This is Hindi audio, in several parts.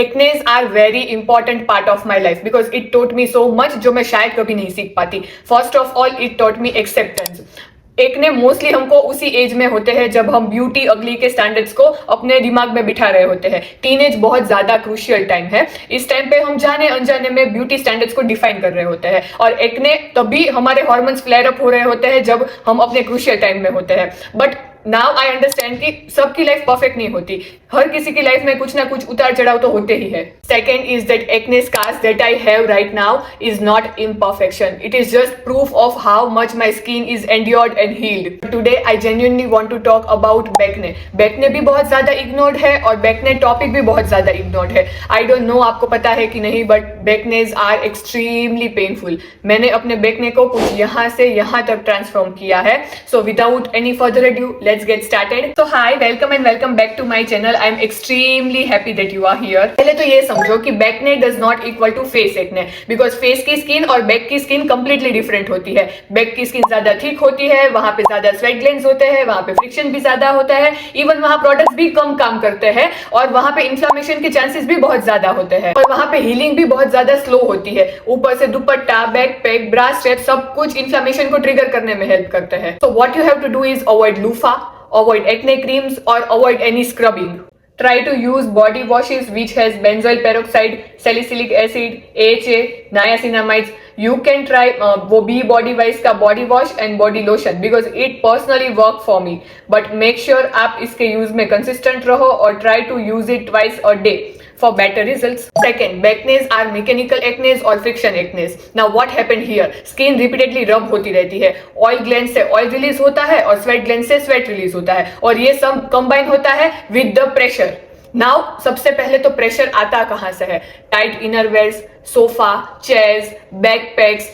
एक्नेज are very important part of my life because it taught me so much जो मैं शायद कभी नहीं सीख पाती. First of all it taught me acceptance. Acne mostly हमको उसी एज में होते हैं जब हम ब्यूटी अगली के स्टैंडर्ड्स को अपने दिमाग में बिठा रहे होते हैं. टीनेज बहुत ज्यादा क्रूशियल टाइम है. इस टाइम पे हम जाने अनजाने में ब्यूटी स्टैंडर्ड्स को डिफाइन कर रहे होते हैं और एक्ने तभी हमारे हार्मोन्स फ्लेयर अप हो रहे होते हैं जब हम अपने क्रूशियल टाइम में होते हैं. बट नाउ आई अंडरस्टैंड कि सबकी लाइफ परफेक्ट नहीं होती. हर किसी की लाइफ में कुछ ना कुछ उतार चढ़ाव तो होते ही है. Second is that acne scars that I have right now is not imperfection. It is just proof of how much my skin is endured and healed. Today I genuinely want to talk about backne. Backne भी बहुत ज्यादा इग्नोर्ड है और बैकने टॉपिक भी बहुत ज्यादा इग्नोर्ड है. आई डोंट नो आपको पता है कि नहीं बट बैकनेज आर एक्सट्रीमली पेनफुल. मैंने अपने बैकने को कुछ यहाँ से यहाँ तक ट्रांसफॉर्म किया है. So without any further adieu let's get started. So hi, welcome and welcome back to my channel. I am extremely happy that you are here. पहले तो ये समझो कि बैकने does not equal to face acne because face की स्किन और बैक की स्किन completely different होती है. बैक की स्किन ज्यादा थिक होती है, वहां पे ज्यादा स्वेट ग्लैंड्स होते हैं, वहां पे फ्रिक्शन भी ज्यादा होता है, इवन वहां प्रोडक्ट्स भी कम काम करते हैं और वहां पे इन्फ्लेमेशन के चांसेस भी बहुत ज्यादा होते हैं और वहां पे हीलिंग भी बहुत ज्यादा स्लो होती है. ऊपर से दुपट्टा, बैक पैक, ब्रा स्ट्रैप सब कुछ इन्फ्लेमेशन को ट्रिगर करने में हेल्प करते हैं. So what you have to do is avoid loofah, avoid acne creams or avoid any scrubbing. Try to use body washes which has benzoyl peroxide, salicylic acid, AHA, niacinamides. You can try वो बी बॉडी वाइज का body wash and body lotion because it personally work for me. But make sure आप इसके यूज में कंसिस्टेंट रहो और try to use it twice a day for better results. Second, bacnes are mechanical acnes or friction acnes. Now what happened here? Skin repeatedly rub होती रहती है. ऑयल ग्लैंड से ऑयल रिलीज होता है और स्वेट ग्लैंड से स्वेट रिलीज होता है और ये सब कंबाइन होता है विद द प्रेशर. नाउ सबसे पहले तो प्रेशर आता कहां से है? Tight inner wears, sofa, chairs, back packs,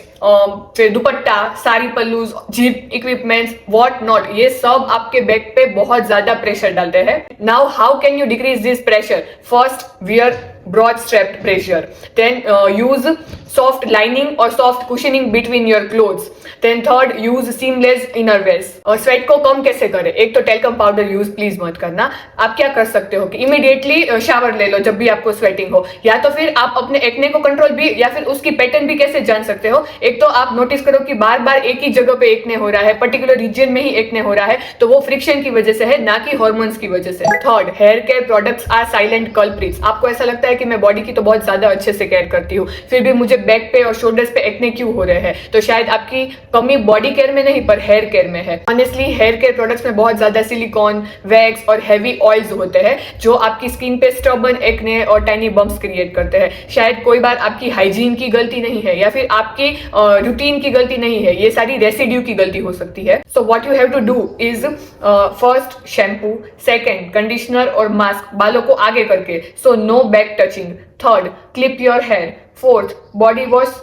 फिर dupatta, sari pallus, zip equipments, what not, ये सब आपके बैक पे बहुत ज्यादा प्रेशर डालते हैं. Now how can you decrease this pressure? First, wear broad strapped pressure. Then use soft lining or soft cushioning between your clothes. Then third, use seamless innerwears. Sweat को कम कैसे करें? एक तो टेल्कम पाउडर यूज प्लीज मत करना. आप क्या कर सकते हो कि इमीडिएटली शावर ले लो जब भी आपको स्वेटिंग हो, या तो फिर आप अपने एक्ने को कंट्रोल भी या फिर उसकी पैटर्न भी कैसे जान सकते हो. एक तो आप नोटिस करो कि बार बार एक ही जगह पे एक्ने हो रहा है, पर्टिकुलर रीजन में ही एक्ने हो रहा है, तो वो फ्रिक्शन की वजह से है, ना कि हार्मोन्स की वजह से. Third, hair care products are silent culprits. आपको ऐसा लगता है कि मैं बॉडी की तो बहुत ज्यादा अच्छे से केयर करती हूँ, फिर भी मुझे बैक पे और शोल्डर्स पे एक्ने क्यों हो रहे हैं? तो शायद आपकी कमी बॉडी केयर में नहीं पर हेयर केयर में है. ऑनेस्टली हेयर केयर प्रोडक्ट्स में बहुत ज्यादा सिलिकॉन, वैक्स और हेवी ऑयल्स होते हैं जो आपकी स्किन पे स्टर्बन एक्ने और टाइनी बम्प्स क्रिएट करते हैं. शायद कोई बार आपकी हाइजीन की गलती नहीं है या फिर आपकी रूटीन की गलती नहीं है, ये सारी रेसिड्यू की गलती हो सकती है. So what you have to do is first shampoo, second conditioner और मास्क बालों को आगे करके, so no back touching. Third, clip your hair. Fourth, body wash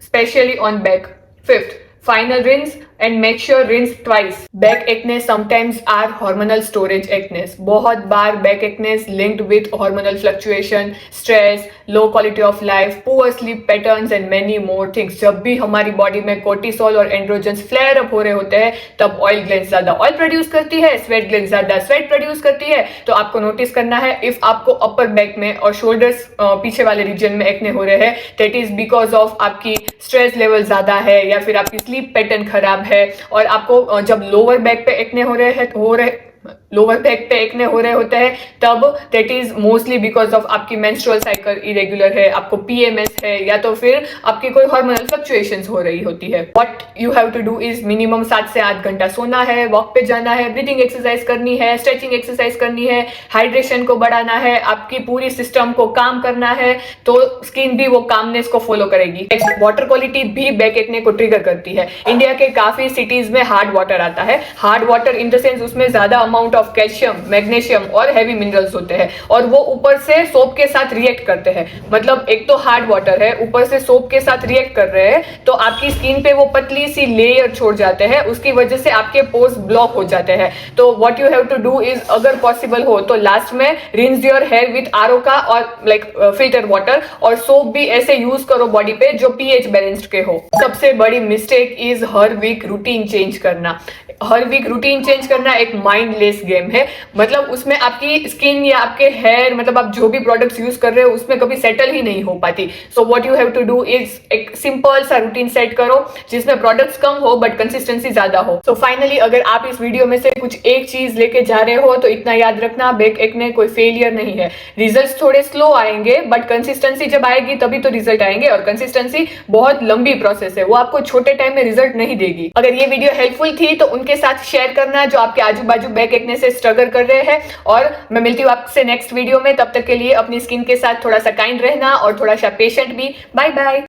specially on back. Fifth, final rinse and make sure rinse twice. Back acne sometimes are hormonal storage acne. बहुत बार back acne linked with hormonal fluctuation, stress, low quality of life, poor sleep patterns and many more things. जब भी हमारी बॉडी में कोर्टिसोल और एंड्रोजन्स फ्लेयर अप हो रहे होते हैं तब ऑयल ग्लैंड ज्यादा ऑयल प्रोड्यूस करती है, स्वेट ग्लैंड ज्यादा स्वेट प्रोड्यूस करती है. तो आपको नोटिस करना है इफ आपको अपर बैक में और शोल्डर्स पीछे वाले रीजन में एक्ने हो रहे हैं, दैट इज बिकॉज ऑफ आपकी स्ट्रेस लेवल ज्यादा है या फिर आपकी स्लीप पैटर्न खराब है. और आपको जब लोअर बैक पे एक्ने लोअर बैक पे एक्ने हो रहे होते हैं तब that is mostly because of आपकी मेंस्ट्रुअल साइकिल इरेगुलर है, आपको पीएमएस है या तो फिर आपकी कोई हार्मोनल फ्लक्चुएशंस हो रही होती है. What you have to do is minimum 7 से 8 घंटा सोना है, वॉक पे जाना है, ब्रीथिंग एक्सरसाइज करनी है, स्ट्रेचिंग एक्सरसाइज करनी है, हाइड्रेशन को बढ़ाना है, आपकी पूरी सिस्टम को काम करना है, तो स्किन भी वो कामनेस को फॉलो करेगी. वाटर क्वालिटी भी बैक एक्ने को ट्रिगर करती है. इंडिया के काफी सिटीज में हार्ड वाटर आता है. Hard water in the sense उसमें ज्यादा अमाउंट ऑफ कैल्शियम, मैग्नीशियम और हैवी मिनरल्स होते हैं और वो ऊपर से सोप के साथ रिएक्ट करते हैं. मतलब एक तो हार्ड वाटर है, ऊपर से सोप के साथ रिएक्ट कर रहे हैं, तो आपकी स्किन पे वो पतली सी लेयर छोड़ जाते हैं, उसकी वजह से आपके पोर्स ब्लॉक हो जाते हैं. तो what you have to do is अगर पॉसिबल हो तो लास्ट में rinse your hair with RO का और लाइक फिल्टर वाटर, और सोप भी ऐसे यूज करो बॉडी पे जो पीएच बैलेंस्ड के हो. सबसे बड़ी मिस्टेक इज हर वीक रूटीन चेंज करना. हर वीक रूटीन चेंज करना एक माइंडलेस गेम है। मतलब उसमें आपकी स्किन या आपके हेयर, मतलब आप जो भी प्रोडक्ट्स यूज कर रहे हो उसमें कभी सेटल ही नहीं हो पाती। So what you have to do is एक सिंपल सा रूटीन सेट करो जिसमें प्रोडक्ट्स कम हो बट कंसिस्टेंसी ज्यादा हो। सो फाइनली अगर आप इस वीडियो में से कुछ एक चीज लेके जा रहे हो तो इतना याद रखना, बैक एक्ने कोई फेलियर नहीं है। रिजल्ट्स थोड़े स्लो आएंगे बट कंसिस्टेंसी जब आएगी तभी तो रिजल्ट आएंगे, और कंसिस्टेंसी बहुत लंबी प्रोसेस है, वो आपको छोटे टाइम में रिजल्ट नहीं देगी। अगर ये वीडियो हेल्पफुल थी तो उनके साथ शेयर करना जो आपके आजू बाजू बैक एक्ने से स्ट्रगल कर रहे हैं। और मैं मिलती हूँ आपसे नेक्स्ट वीडियो में, तब तक के लिए अपनी स्किन के साथ थोड़ा सा काइंड रहना और थोड़ा सा पेशेंट भी। Bye bye.